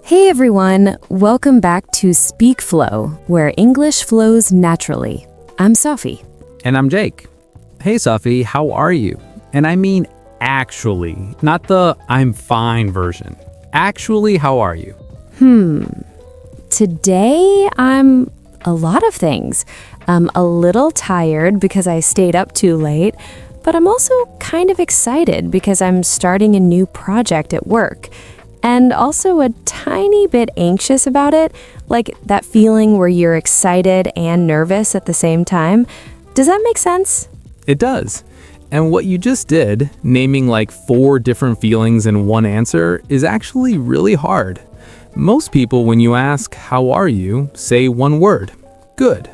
Hey everyone, welcome back to Speak Flow, where English flows naturally. I'm Sophie. And I'm Jake. Hey Sophie, how are you? And I mean actually, not the I'm fine version. Actually, how are you? Today I'm a lot of things. I'm a little tired because I stayed up too late, but I'm also kind of excited because I'm starting a new project at work. And also a tiny bit anxious about it, like that feeling where you're excited and nervous at the same time. Does that make sense? It does. And what you just did, naming like 4 different feelings in one answer, is actually really hard. Most people, when you ask, how are you, say one word. Good,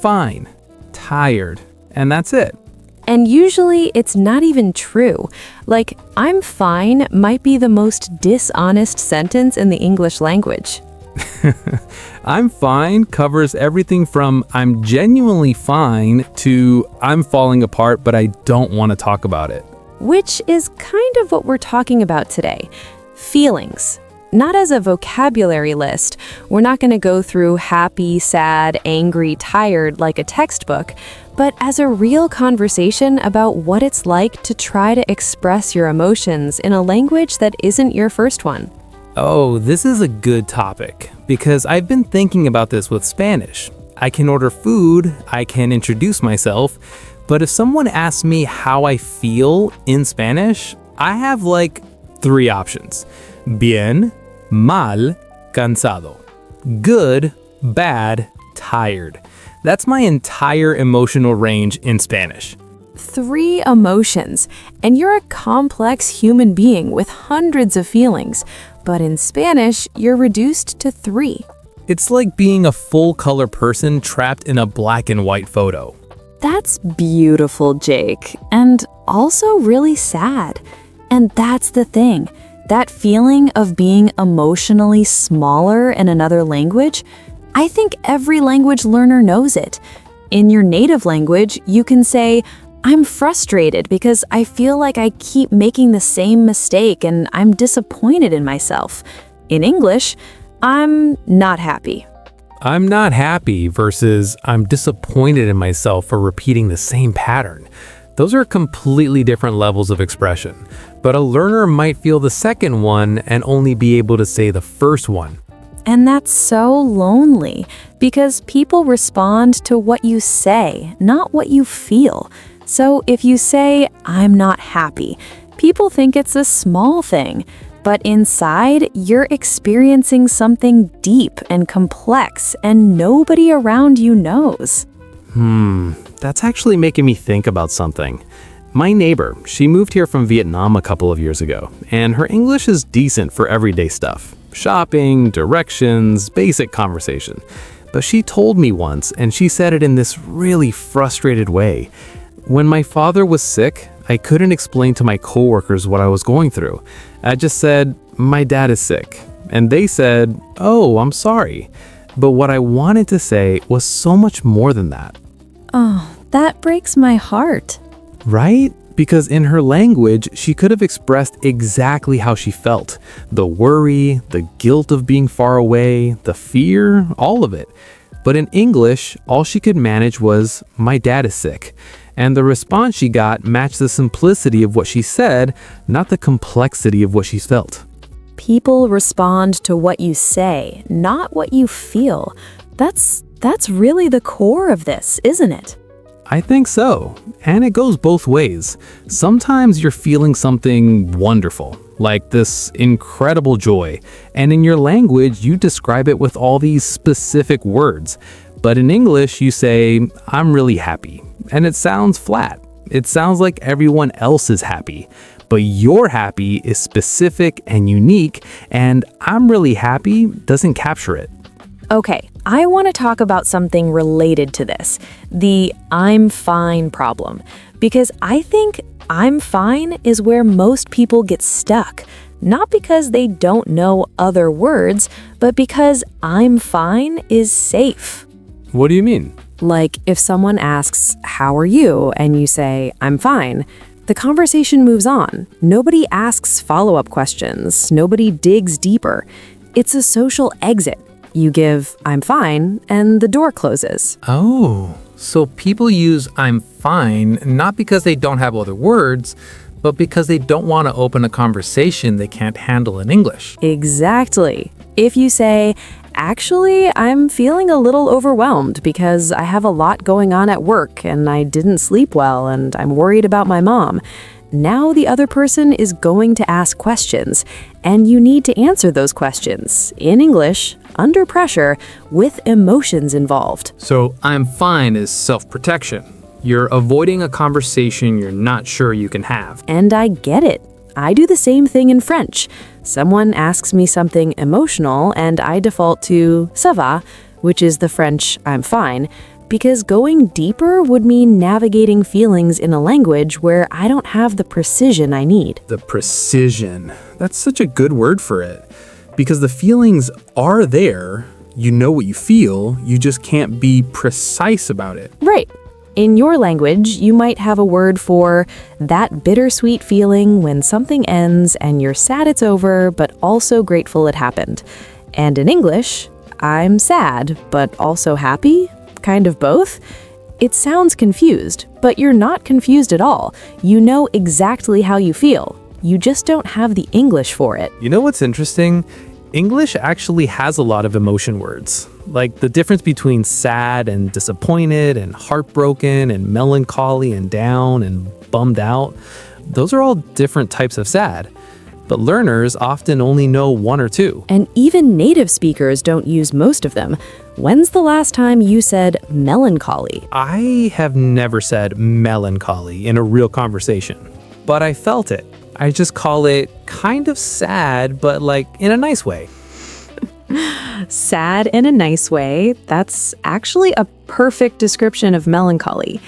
fine, tired, and that's it. And usually it's not even true. Like, I'm fine might be the most dishonest sentence in the English language. I'm fine covers everything from I'm genuinely fine to I'm falling apart, but I don't want to talk about it. Which is kind of what we're talking about today. Feelings. Not as a vocabulary list. We're not going to go through happy, sad, angry, tired like a textbook, but as a real conversation about what it's like to try to express your emotions in a language that isn't your first one. Oh, this is a good topic because I've been thinking about this with Spanish. I can order food, I can introduce myself, but if someone asks me how I feel in Spanish, I have like 3 options. Bien, mal, cansado. Good, bad, tired. That's my entire emotional range in Spanish. 3 emotions, and you're a complex human being with hundreds of feelings. But in Spanish, you're reduced to 3. It's like being a full-color person trapped in a black and white photo. That's beautiful, Jake, and also really sad. And that's the thing. That feeling of being emotionally smaller in another language, I think every language learner knows it. In your native language, you can say, I'm frustrated because I feel like I keep making the same mistake and I'm disappointed in myself. In English, I'm not happy. I'm not happy versus I'm disappointed in myself for repeating the same pattern. Those are completely different levels of expression, but a learner might feel the second one and only be able to say the first one. And that's so lonely because people respond to what you say, not what you feel. So if you say, I'm not happy, people think it's a small thing, but inside you're experiencing something deep and complex and nobody around you knows. That's actually making me think about something. My neighbor, she moved here from Vietnam a couple of years ago, and her English is decent for everyday stuff. Shopping, directions, basic conversation. But she told me once, and she said it in this really frustrated way. When my father was sick, I couldn't explain to my coworkers what I was going through. I just said, my dad is sick. And they said, oh, I'm sorry. But what I wanted to say was so much more than that. Oh, that breaks my heart. Right? Because in her language, she could have expressed exactly how she felt. The worry, the guilt of being far away, the fear, all of it. But in English, all she could manage was, my dad is sick. And the response she got matched the simplicity of what she said, not the complexity of what she felt. People respond to what you say, not what you feel. That's really the core of this, isn't it? I think so. And it goes both ways. Sometimes you're feeling something wonderful, like this incredible joy. And in your language, you describe it with all these specific words. But in English, you say, I'm really happy. And it sounds flat. It sounds like everyone else is happy. But your happy is specific and unique, and I'm really happy doesn't capture it. Okay, I want to talk about something related to this, the I'm fine problem, because I think I'm fine is where most people get stuck, not because they don't know other words, but because I'm fine is safe. What do you mean? Like if someone asks, how are you? And you say, I'm fine. The conversation moves on. Nobody asks follow-up questions. Nobody digs deeper. It's a social exit. You give, I'm fine, and the door closes. Oh, so people use I'm fine not because they don't have other words, but because they don't want to open a conversation they can't handle in English. Exactly. If you say, actually, I'm feeling a little overwhelmed because I have a lot going on at work and I didn't sleep well and I'm worried about my mom. Now the other person is going to ask questions, and you need to answer those questions in English, under pressure, with emotions involved. So I'm fine is self-protection. You're avoiding a conversation you're not sure you can have. And I get it. I do the same thing in French. Someone asks me something emotional, and I default to ça va, which is the French I'm fine, because going deeper would mean navigating feelings in a language where I don't have the precision I need. The precision. That's such a good word for it. Because the feelings are there, you know what you feel, you just can't be precise about it. Right. In your language, you might have a word for that bittersweet feeling when something ends and you're sad it's over, but also grateful it happened. And in English, I'm sad, but also happy, kind of both. It sounds confused, but you're not confused at all. You know exactly how you feel. You just don't have the English for it. You know what's interesting? English actually has a lot of emotion words. Like the difference between sad and disappointed and heartbroken and melancholy and down and bummed out. Those are all different types of sad. But learners often only know one or two. And even native speakers don't use most of them. When's the last time you said melancholy? I have never said melancholy in a real conversation, but I felt it. I just call it kind of sad, but like in a nice way. Sad in a nice way. That's actually a perfect description of melancholy.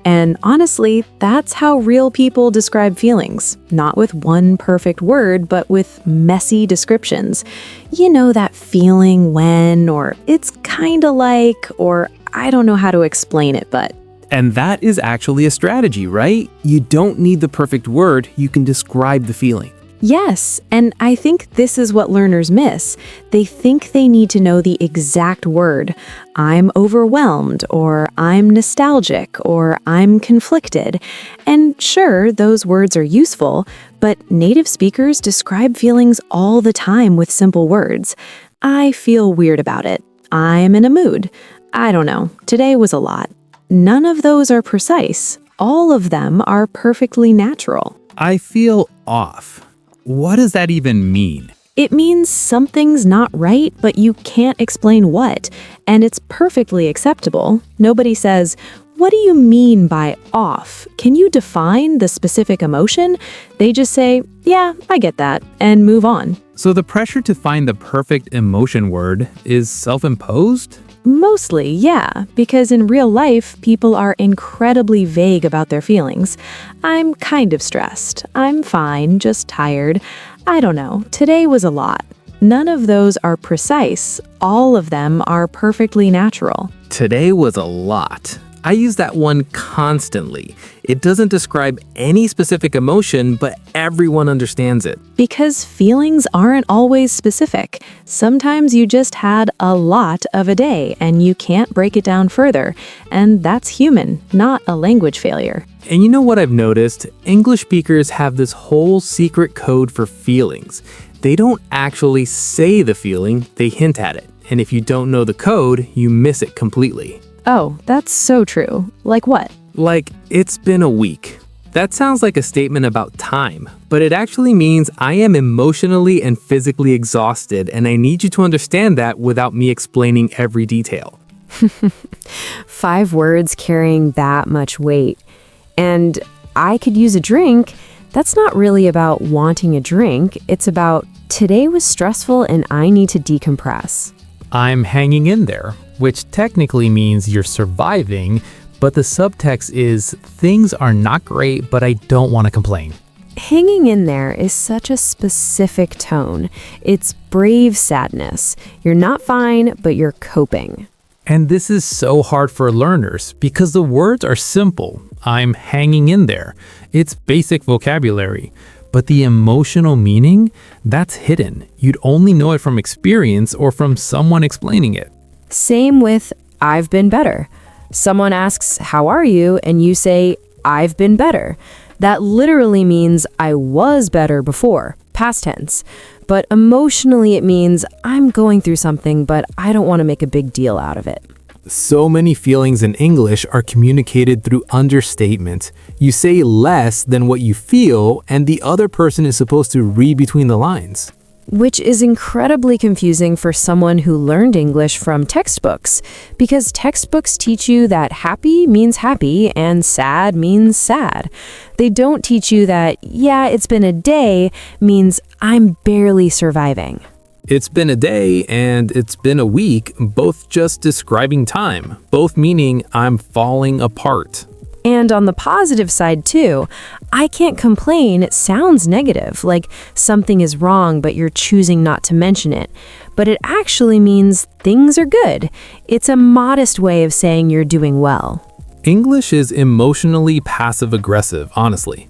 And honestly, that's how real people describe feelings. Not with one perfect word, but with messy descriptions. You know that feeling when, or it's kinda like, or I don't know how to explain it, but... And that is actually a strategy, right? You don't need the perfect word, you can describe the feeling. Yes, and I think this is what learners miss. They think they need to know the exact word. I'm overwhelmed, or I'm nostalgic, or I'm conflicted. And sure, those words are useful, but native speakers describe feelings all the time with simple words. I feel weird about it. I'm in a mood. I don't know. Today was a lot. None of those are precise. All of them are perfectly natural. I feel off. What does that even mean? It means something's not right, but you can't explain what, and it's perfectly acceptable. Nobody says, "What do you mean by off? Can you define the specific emotion?" They just say, "Yeah, I get that," and move on. So the pressure to find the perfect emotion word is self-imposed? Mostly, yeah, because in real life, people are incredibly vague about their feelings. I'm kind of stressed. I'm fine, just tired. I don't know. Today was a lot. None of those are precise. All of them are perfectly natural. Today was a lot. I use that one constantly. It doesn't describe any specific emotion, but everyone understands it. Because feelings aren't always specific. Sometimes you just had a lot of a day and you can't break it down further. And that's human, not a language failure. And you know what I've noticed? English speakers have this whole secret code for feelings. They don't actually say the feeling, they hint at it. And if you don't know the code, you miss it completely. Oh, that's so true. Like what? Like, it's been a week. That sounds like a statement about time, but it actually means I am emotionally and physically exhausted, and I need you to understand that without me explaining every detail. 5 words carrying that much weight. And I could use a drink. That's not really about wanting a drink. It's about today was stressful and I need to decompress. I'm hanging in there, which technically means you're surviving, but the subtext is things are not great, but I don't want to complain. Hanging in there is such a specific tone. It's brave sadness. You're not fine, but you're coping. And this is so hard for learners because the words are simple. I'm hanging in there. It's basic vocabulary. But the emotional meaning, that's hidden. You'd only know it from experience or from someone explaining it. Same with I've been better. Someone asks, "How are you?" and you say, "I've been better." That literally means I was better before, past tense. But emotionally it means I'm going through something, but I don't want to make a big deal out of it. So many feelings in English are communicated through understatement. You say less than what you feel, and the other person is supposed to read between the lines. Which is incredibly confusing for someone who learned English from textbooks, because textbooks teach you that happy means happy and sad means sad. They don't teach you that, yeah, it's been a day means I'm barely surviving. It's been a day and it's been a week, both just describing time, both meaning I'm falling apart. And on the positive side too, I can't complain sounds negative, like something is wrong but you're choosing not to mention it. But it actually means things are good. It's a modest way of saying you're doing well. English is emotionally passive-aggressive, honestly.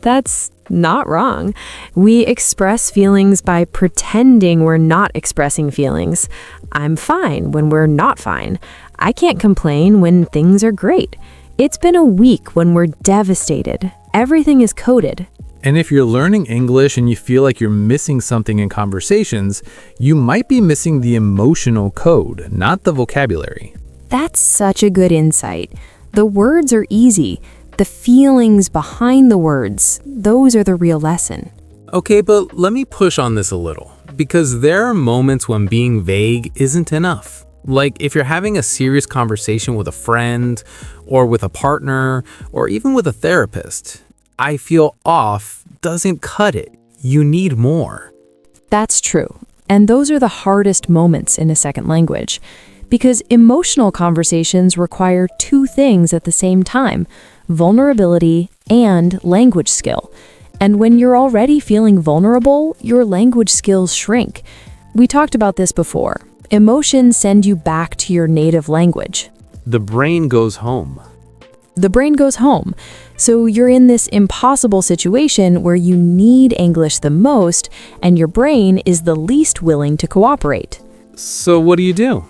That's not wrong. We express feelings by pretending we're not expressing feelings. I'm fine when we're not fine. I can't complain when things are great. It's been a week when we're devastated. Everything is coded. And if you're learning English and you feel like you're missing something in conversations, you might be missing the emotional code, not the vocabulary. That's such a good insight. The words are easy. The feelings behind the words, those are the real lesson. Okay, but let me push on this a little, because there are moments when being vague isn't enough. Like if you're having a serious conversation with a friend, or with a partner, or even with a therapist, I feel off doesn't cut it. You need more. That's true. And those are the hardest moments in a second language. Because emotional conversations require two things at the same time: vulnerability and language skill. And when you're already feeling vulnerable, your language skills shrink. We talked about this before. Emotions send you back to your native language. The brain goes home. The brain goes home. So you're in this impossible situation where you need English the most, and your brain is the least willing to cooperate. So what do you do?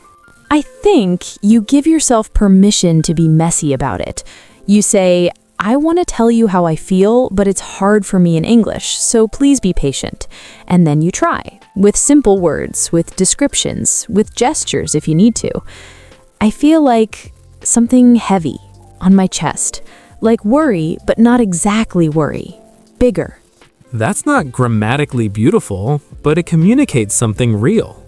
I think you give yourself permission to be messy about it. You say, I want to tell you how I feel, but it's hard for me in English, so please be patient. And then you try, with simple words, with descriptions, with gestures if you need to. I feel like something heavy on my chest, like worry, but not exactly worry, bigger. That's not grammatically beautiful, but it communicates something real.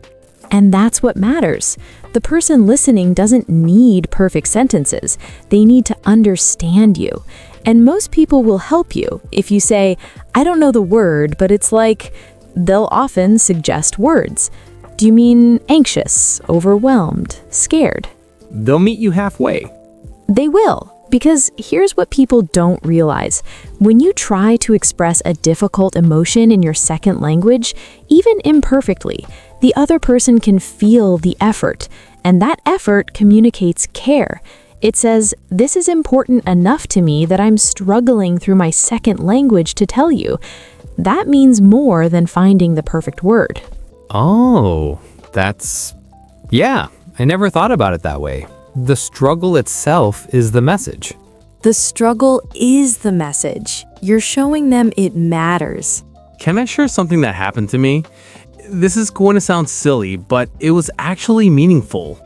And that's what matters. The person listening doesn't need perfect sentences. They need to understand you. And most people will help you. If you say, I don't know the word, but it's like, they'll often suggest words. Do you mean anxious, overwhelmed, scared? They'll meet you halfway. They will. Because here's what people don't realize. When you try to express a difficult emotion in your second language, even imperfectly, the other person can feel the effort, and that effort communicates care. It says, this is important enough to me that I'm struggling through my second language to tell you. That means more than finding the perfect word. Oh, yeah, I never thought about it that way. The struggle itself is the message. The struggle is the message. You're showing them it matters. Can I share something that happened to me? This is going to sound silly, but it was actually meaningful.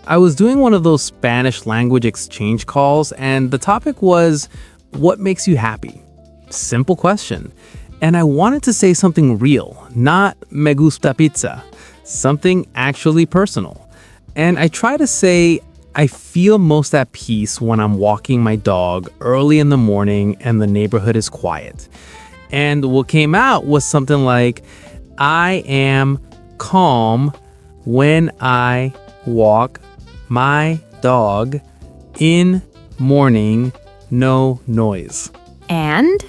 I was doing one of those Spanish language exchange calls, and the topic was, what makes you happy? Simple question. And I wanted to say something real, not me gusta pizza, something actually personal. And I try to say, I feel most at peace when I'm walking my dog early in the morning and the neighborhood is quiet. And what came out was something like, I am calm when I walk my dog in morning, no noise. And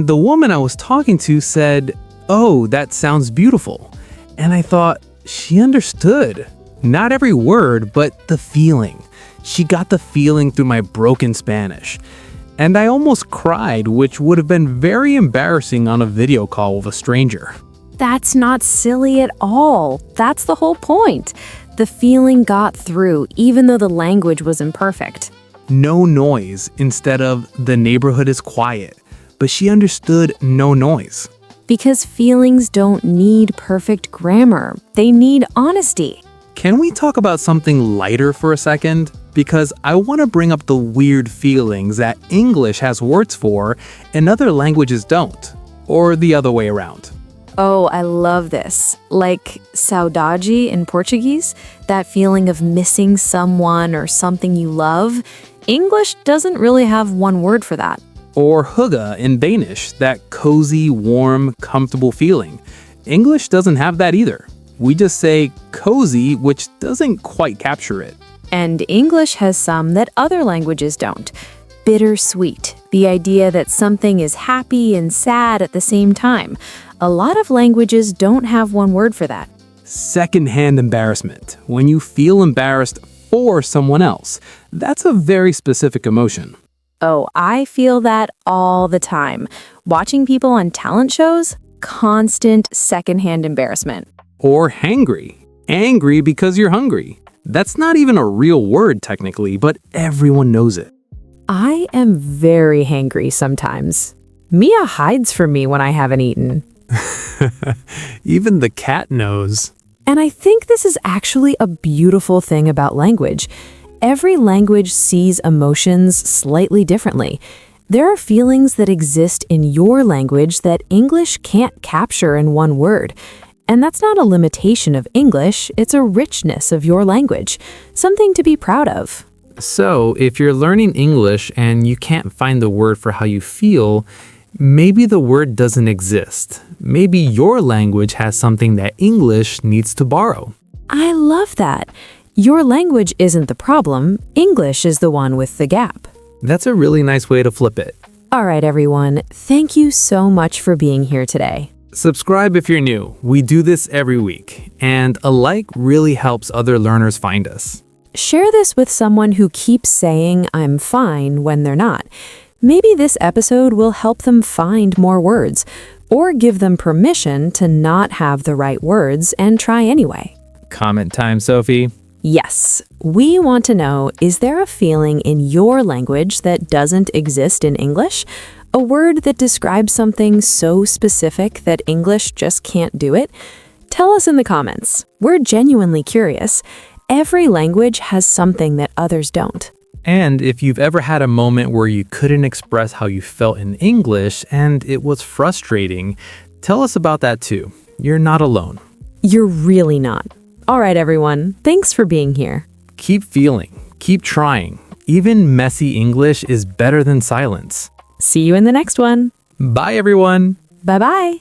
the woman I was talking to said, oh, that sounds beautiful. And I thought, she understood. Not every word, but the feeling. She got the feeling through my broken Spanish. And I almost cried, which would have been very embarrassing on a video call with a stranger. That's not silly at all. That's the whole point. The feeling got through, even though the language was imperfect. No noise instead of the neighborhood is quiet. But she understood no noise. Because feelings don't need perfect grammar. They need honesty. Can we talk about something lighter for a second? Because I want to bring up the weird feelings that English has words for and other languages don't. Or the other way around. Oh, I love this. Like saudade in Portuguese, that feeling of missing someone or something you love. English doesn't really have one word for that. Or hygge in Danish, that cozy, warm, comfortable feeling. English doesn't have that either. We just say cozy, which doesn't quite capture it. And English has some that other languages don't. Bittersweet, the idea that something is happy and sad at the same time. A lot of languages don't have one word for that. Secondhand embarrassment, when you feel embarrassed for someone else. That's a very specific emotion. Oh, I feel that all the time. Watching people on talent shows, constant secondhand embarrassment. Or hangry, angry because you're hungry. That's not even a real word technically, but everyone knows it. I am very hangry sometimes. Mia hides from me when I haven't eaten. Even the cat knows. And I think this is actually a beautiful thing about language. Every language sees emotions slightly differently. There are feelings that exist in your language that English can't capture in one word. And that's not a limitation of English, it's a richness of your language, something to be proud of. So, if you're learning English and you can't find the word for how you feel, maybe the word doesn't exist. Maybe your language has something that English needs to borrow. I love that. Your language isn't the problem, English is the one with the gap. That's a really nice way to flip it. All right, everyone, thank you so much for being here today. Subscribe if you're new. We do this every week, and a like really helps other learners find us. Share this with someone who keeps saying, "I'm fine," when they're not. Maybe this episode will help them find more words, or give them permission to not have the right words and try anyway. Comment time, Sophie. Yes, we want to know, is there a feeling in your language that doesn't exist in English? A word that describes something so specific that English just can't do it? Tell us in the comments. We're genuinely curious. Every language has something that others don't. And if you've ever had a moment where you couldn't express how you felt in English and it was frustrating, tell us about that too. You're not alone. You're really not. All right, everyone. Thanks for being here. Keep feeling. Keep trying. Even messy English is better than silence. See you in the next one. Bye, everyone. Bye-bye.